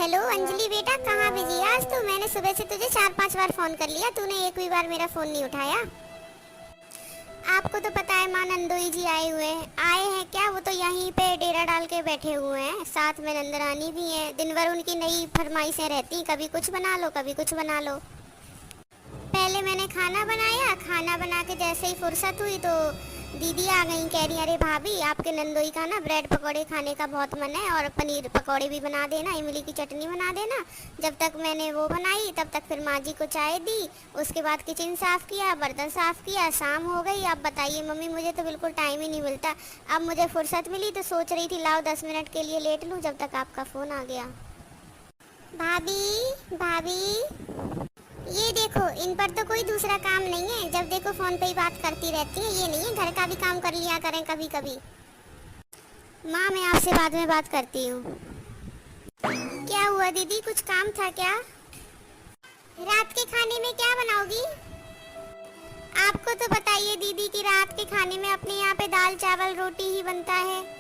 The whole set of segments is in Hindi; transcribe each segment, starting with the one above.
हेलो अंजलि बेटा, कहाँ बिजी है आज तू? मैंने सुबह से तुझे 4-5 बार फोन कर लिया, तूने एक भी बार मेरा फोन नहीं उठाया। आपको तो पता है माँ नंदोई जी आए हुए हैं। आए हैं क्या? वो तो यहीं पे डेरा डाल के बैठे हुए हैं, साथ में नंदरानी भी है। दिन भर उनकी नई फरमाइशें रहती, कभी कुछ बना लो कभी कुछ बना लो। पहले मैंने खाना बनाया, खाना बना के जैसे ही फुर्सत हुई तो दीदी आ गई, कह रही अरे भाभी आपके नंदोई का ना ब्रेड पकौड़े खाने का बहुत मन है और पनीर पकौड़े भी बना देना, इमली की चटनी बना देना। जब तक मैंने वो बनाई तब तक फिर माँ जी को चाय दी, उसके बाद किचन साफ़ किया, बर्तन साफ़ किया, शाम हो गई। अब बताइए मम्मी, मुझे तो बिल्कुल टाइम ही नहीं मिलता। अब मुझे फुर्सत मिली तो सोच रही थी लाओ 10 मिनट के लिए लेट लूँ, जब तक आपका फ़ोन आ गया। भाभी भाभी, ये देखो, इन पर तो कोई दूसरा काम नहीं है, जब देखो फोन पे ही बात करती रहती है। ये नहीं है घर का भी काम कर लिया करें कभी कभी। माँ मैं आपसे बाद में बात करती हूँ। क्या हुआ दीदी, कुछ काम था क्या? रात के खाने में क्या बनाओगी? आपको तो बताइए दीदी कि रात के खाने में अपने यहाँ पे दाल चावल रोटी ही बनता है।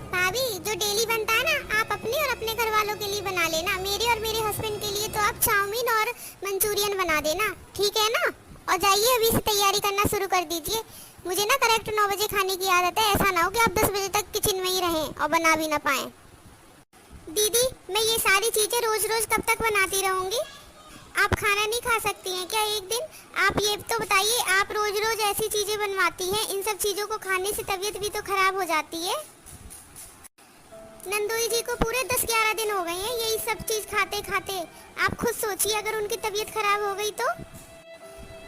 भाभी जो डेली बनता है ना, आप अपने और अपने घर वालों के लिए बना लेना। मेरे और मेरे हस्बैंड के लिए तो आप चाउमीन और मंचूरियन बना देना, ठीक है ना? और जाइए अभी से तैयारी करना शुरू कर दीजिए। मुझे ना करेक्ट 9 बजे खाने की आदत है, ऐसा ना हो कि आप 10 बजे तक किचन में ही रहें और बना भी ना पाएं। दीदी मैं ये सारी चीज़ें रोज़ रोज़ कब तक बनाती रहूँगी? आप खाना नहीं खा सकती हैं क्या एक दिन? आप ये तो बताइए, आप रोज़ रोज़ ऐसी चीज़ें बनवाती हैं, इन सब चीज़ों को खाने से तबीयत भी तो ख़राब हो जाती है। नंदोई जी को पूरे 10-11 दिन हो गए हैं यही सब चीज़ खाते खाते। आप खुद सोचिए अगर उनकी तबीयत खराब हो गई तो।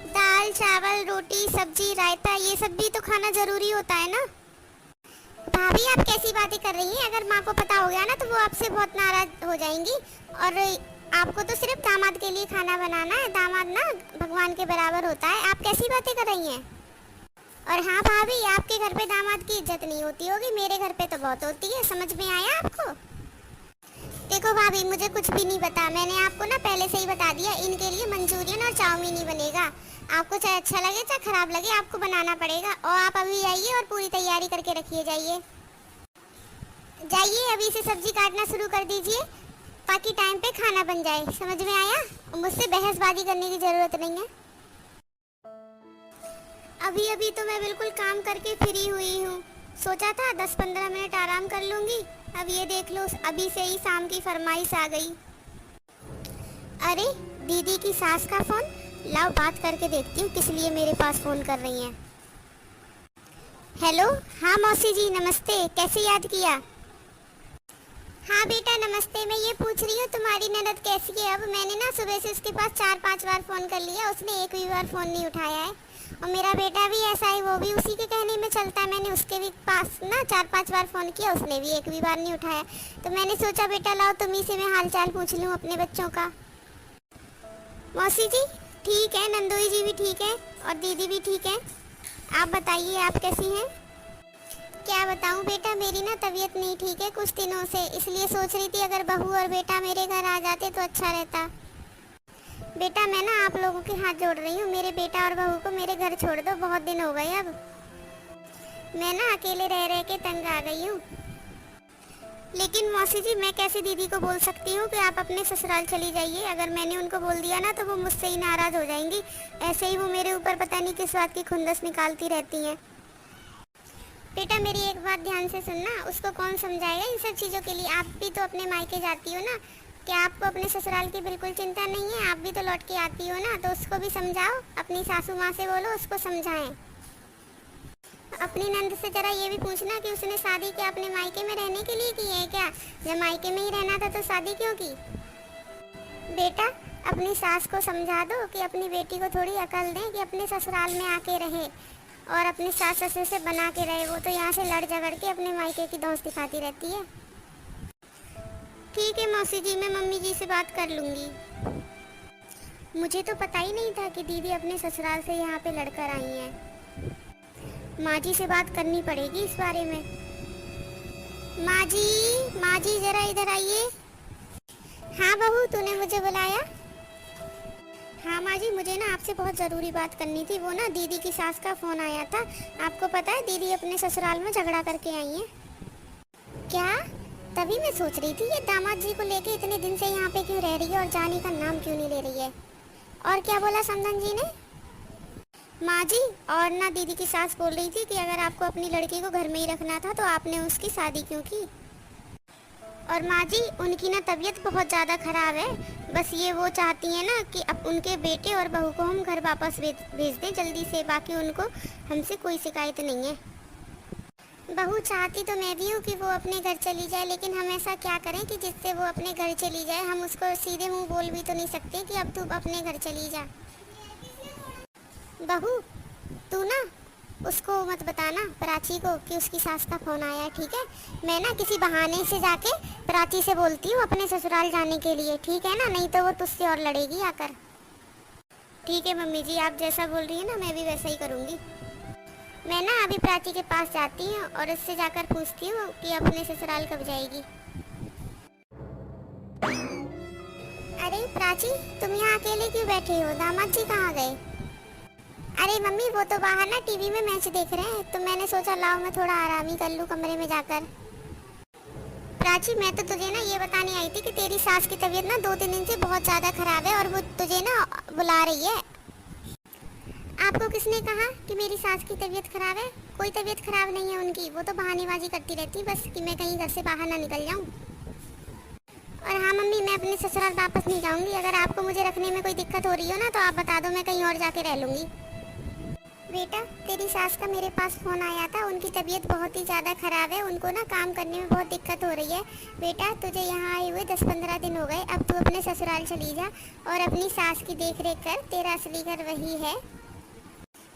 दाल चावल रोटी सब्जी रायता ये सब भी तो खाना जरूरी होता है ना। भाभी आप कैसी बातें कर रही हैं? अगर माँ को पता हो गया ना तो वो आपसे बहुत नाराज हो जाएंगी। और आपको तो सिर्फ दामाद के लिए खाना बनाना है, दामाद ना भगवान के बराबर होता है। आप कैसी बातें कर रही हैं? और हाँ भाभी, आपके घर पे दामाद की इज्जत नहीं होती होगी, मेरे घर पे तो बहुत होती है। समझ में आया आपको? देखो भाभी मुझे कुछ भी नहीं पता, मैंने आपको ना पहले से ही बता दिया, इनके लिए मंचूरियन और चाउमीन ही बनेगा। आपको चाहे अच्छा लगे चाहे खराब लगे, आपको बनाना पड़ेगा। और आप अभी आइए और पूरी तैयारी करके रखिए। जाइए जाइए अभी से सब्जी काटना शुरू कर दीजिए ताकि टाइम पे खाना बन जाए। समझ में आया? मुझसे बहसबाजी करने की ज़रूरत नहीं है। अभी अभी तो मैं बिल्कुल काम करके फ्री हुई हूँ। सोचा था 10-15 मिनट आराम कर लूँगी, अब ये देख लो अभी से ही शाम की फरमाइश आ गई। अरे दीदी की सास का फ़ोन, लाओ बात करके देखती हूँ किस लिए मेरे पास फ़ोन कर रही हैं। हेलो, हाँ मौसी जी नमस्ते, कैसे याद किया? हाँ बेटा नमस्ते, मैं ये पूछ रही हूँ तुम्हारी ननद कैसी है? अब मैंने ना सुबह से उसके पास 4-5 बार फ़ोन कर लिया, उसने एक भी बार फ़ोन नहीं उठाया है। और मेरा बेटा भी ऐसा है, वो भी उसी के कहने में चलता है। मैंने उसके भी पास ना 4-5 बार फ़ोन किया, उसने भी एक भी बार नहीं उठाया। तो मैंने सोचा बेटा लाओ तुम्ही से मैं हाल चाल पूछ लूँ अपने बच्चों का। मौसी जी ठीक है, नंदोई जी भी ठीक है और दीदी भी ठीक है। आप बताइए आप कैसी हैं? क्या बताऊं बेटा, मेरी ना तबीयत नहीं ठीक है कुछ दिनों से, इसलिए सोच रही थी अगर बहू और बेटा मेरे घर आ जाते तो अच्छा रहता। बेटा मैं ना आप लोगों के हाथ जोड़ रही हूँ, मेरे बेटा और बहू को मेरे घर छोड़ दो, बहुत दिन हो गए। अब मैं ना अकेले रह रह के तंग आ गई हूँ। लेकिन मौसी जी मैं कैसे दीदी को बोल सकती हूँ कि आप अपने ससुराल चली जाइए? अगर मैंने उनको बोल दिया ना तो वो मुझसे ही नाराज़ हो जाएंगी। ऐसे ही वो मेरे ऊपर पता नहीं किस बात की खुंदस निकालती रहती हैं। बेटा मेरी एक बात ध्यान से सुनना, उसको कौन समझाएगा इन सब चीज़ों के लिए? आप भी तो अपने मायके जाती हो ना, क्या आपको अपने ससुराल की बिल्कुल चिंता नहीं है? आप भी तो लौट के आती हो ना, तो उसको भी समझाओ, अपनी सासू माँ से बोलो उसको समझाएं। अपनी नंद से जरा ये भी पूछना कि उसने शादी क्या अपने मायके में रहने के लिए की है क्या? जब मायके में ही रहना था तो शादी क्यों की? बेटा अपनी सास को समझा दो कि अपनी बेटी को थोड़ी अकल दें कि अपने ससुराल में आके रहे और अपनी सास ससुर से बना के रहे। वो तो यहाँ से लड़ झगड़ के अपने मायके की दोस्त दिखाती रहती है। ठीक है मौसी जी, मैं मम्मी जी से बात कर लूँगी। मुझे तो पता ही नहीं था कि दीदी अपने ससुराल से यहाँ पे लड़कर आई हैं। माँ जी से बात करनी पड़ेगी इस बारे में। माँ जी ज़रा इधर आइए। हाँ बहू तूने मुझे बुलाया? हाँ माँ जी, मुझे ना आपसे बहुत ज़रूरी बात करनी थी। वो ना दीदी की सास का फ़ोन आया था। आपको पता है दीदी अपने ससुराल में झगड़ा करके आई हैं। क्या? तभी मैं सोच रही थी ये दामाद जी को लेके इतने दिन से यहाँ पे क्यों रह रही है और जाने का नाम क्यों नहीं ले रही है। और क्या बोला समधन जी ने? माँ जी, और ना दीदी की सास बोल रही थी कि अगर आपको अपनी लड़की को घर में ही रखना था तो आपने उसकी शादी क्यों की। और माँ जी, उनकी ना तबीयत बहुत ज़्यादा ख़राब है, बस ये वो चाहती हैं ना कि अब उनके बेटे और बहू को हम घर वापस भेज दें जल्दी से, बाकी उनको हमसे कोई शिकायत नहीं है। बहू चाहती तो मैं भी हूँ कि वो अपने घर चली जाए, लेकिन हम ऐसा क्या करें कि जिससे वो अपने घर चली जाए। हम उसको सीधे मुंह बोल भी तो नहीं सकते कि अब तू अपने घर चली जा। बहू, तू ना उसको मत बताना प्राची को कि उसकी सास का फ़ोन आया है, ठीक है? मैं ना किसी बहाने से जाके प्राची से बोलती हूँ अपने ससुराल जाने के लिए, ठीक है ना? नहीं तो वो तुझसे और लड़ेगी आकर। ठीक है मम्मी जी, आप जैसा बोल रही हैं ना मैं भी वैसा ही करूँगी। मैं ना अभी प्राची के पास जाती हूँ और उससे जाकर पूछती हूँ कि अपने ससुराल कब जाएगी। अरे प्राची, तुम यहाँ अकेले क्यों बैठे हो? दामाद जी कहाँ गए? अरे मम्मी, वो तो बाहर ना टीवी में मैच देख रहे हैं, तो मैंने सोचा लाओ मैं थोड़ा आराम ही कर लूँ कमरे में जाकर। प्राची, मैं तो तुझे ना ये बताने आई थी कि तेरी सास की तबीयत ना 2-3 दिन से बहुत ज़्यादा ख़राब है और वो तुझे ना बुला रही है। आपको किसने कहा कि मेरी सास की तबीयत ख़राब है? कोई तबीयत ख़राब नहीं है उनकी, वो तो बहानेबाजी करती रहती बस कि मैं कहीं घर से बाहर ना निकल जाऊँ। और हाँ मम्मी, मैं अपने ससुराल वापस नहीं जाऊँगी। अगर आपको मुझे रखने में कोई दिक्कत हो रही हो ना तो आप बता दो, मैं कहीं और जाके रह लूँगी। बेटा, तेरी सास का मेरे पास फ़ोन आया था, उनकी तबीयत बहुत ही ज़्यादा ख़राब है, उनको ना काम करने में बहुत दिक्कत हो रही है। बेटा, तुझे यहाँ आए हुए 10-15 दिन हो गए, अब तू अपने ससुराल चली जा और अपनी सास की देख रेख कर, तेरा असली घर वही है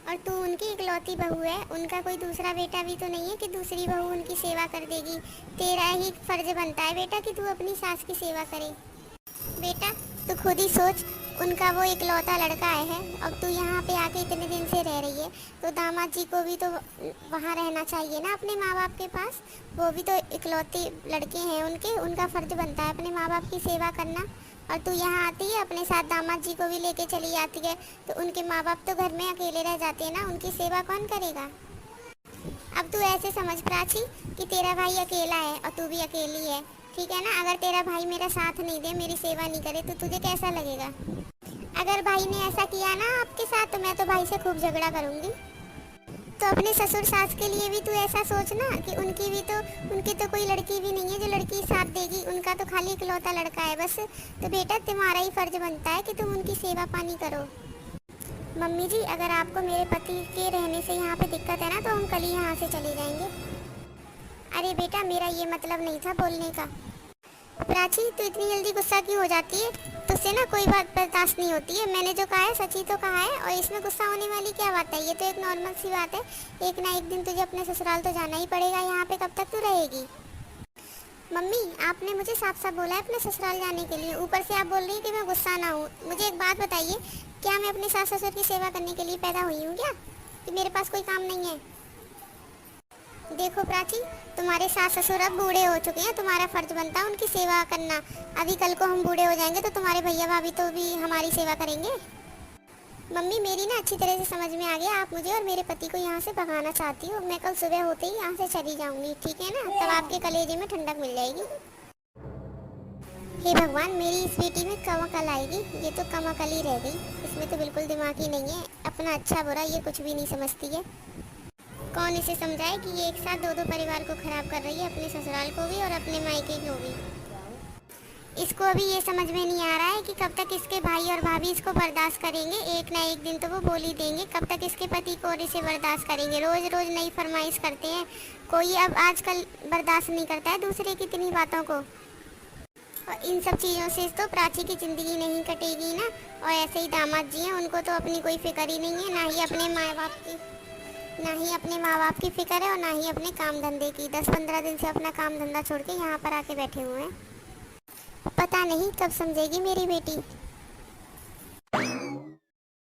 और तू उनकी इकलौती बहू है। उनका कोई दूसरा बेटा भी तो नहीं है कि दूसरी बहू उनकी सेवा कर देगी। तेरा ही फ़र्ज बनता है बेटा कि तू अपनी सास की सेवा करे। बेटा, तू खुद ही सोच, उनका वो इकलौता लड़का है, अब तू यहाँ पे आके इतने दिन से रह रही है तो दामाद जी को भी तो वहाँ रहना चाहिए ना अपने माँ बाप के पास। वो भी तो इकलौते लड़के हैं उनके, उनका फ़र्ज बनता है अपने माँ बाप की सेवा करना। और तू यहाँ आती है अपने साथ दामाद जी को भी लेके चली जाती है, तो उनके माँ बाप तो घर में अकेले रह जाते हैं ना, उनकी सेवा कौन करेगा? अब तू ऐसे समझ प्राची कि तेरा भाई अकेला है और तू भी अकेली है, ठीक है ना? अगर तेरा भाई मेरा साथ नहीं दे, मेरी सेवा नहीं करे तो तुझे कैसा लगेगा? अगर भाई ने ऐसा किया ना आपके साथ तो मैं तो भाई से खूब झगड़ा करूँगी। तो अपने ससुर सास के लिए भी तू ऐसा सोचना कि उनकी तो कोई लड़की भी नहीं है जो लड़की साथ देगी, उनका तो खाली इकलौता लड़का है बस। तो बेटा, तुम्हारा ही फ़र्ज बनता है कि तुम उनकी सेवा पानी करो। मम्मी जी, अगर आपको मेरे पति के रहने से यहाँ पे दिक्कत है ना तो हम कल ही यहाँ से चले जाएंगे। अरे बेटा, मेरा ये मतलब नहीं था बोलने का। प्राची, तू इतनी जल्दी गुस्सा क्यों हो जाती है? तुझसे ना कोई बात बर्दाश्त नहीं होती है। मैंने जो कहा है सच ही तो कहा है और इसमें गुस्सा होने वाली क्या बात है? ये तो एक नॉर्मल सी बात है। एक ना एक दिन तुझे अपने ससुराल तो जाना ही पड़ेगा, यहाँ पे कब तक तू रहेगी? मम्मी, आपने मुझे साफ साफ बोला है अपने ससुराल जाने के लिए, ऊपर से आप बोल रही हैं कि मैं गुस्सा ना हूँ। मुझे एक बात बताइए, क्या मैं अपने सास ससुर की सेवा करने के लिए पैदा हुई हूँ क्या, कि मेरे पास कोई काम नहीं है? देखो प्राची, तुम्हारे सास ससुर अब बूढ़े हो चुके हैं, तुम्हारा फर्ज बनता है उनकी सेवा करना। अभी कल को हम बूढ़े हो जाएंगे तो तुम्हारे भैया भाभी तो भी हमारी सेवा करेंगे। मम्मी, मेरी ना अच्छी तरह से समझ में आ गया, आप मुझे और मेरे पति को यहाँ से भगाना चाहती हो। मैं कल सुबह होते ही यहाँ से चली जाऊँगी, ठीक है ना? तब आपके कलेजे में ठंडक मिल जाएगी। हे भगवान, मेरी इस बेटी में कम अकल आएगी, ये तो कम अकल ही रह गई, इसमें तो बिल्कुल दिमाग ही नहीं है। अपना अच्छा बुरा ये कुछ भी नहीं समझती है। कौन इसे समझाए कि ये एक साथ दो परिवार को खराब कर रही है, अपने ससुराल को भी और अपने मायके को भी। इसको अभी ये समझ में नहीं आ रहा है कि कब तक इसके भाई और भाभी इसको बर्दाश्त करेंगे। एक ना एक दिन तो वो बोल ही देंगे। कब तक इसके पति को और इसे बर्दाश्त करेंगे? रोज़ रोज़ नई फरमाइश करते हैं, कोई अब आजकल बर्दाश्त नहीं करता है दूसरे की इतनी बातों को। और इन सब चीज़ों से तो प्राची की ज़िंदगी नहीं कटेगी ना। और ऐसे ही दामाद जी हैं, उनको तो अपनी कोई फिक्र ही नहीं है, ना ही अपने माँ बाप की फिक्र है और ना ही अपने काम धंधे की। 10-15 दिन से अपना काम धंधा छोड़ के यहाँ पर आके बैठे हुए हैं। पता नहीं कब समझेगी मेरी बेटी।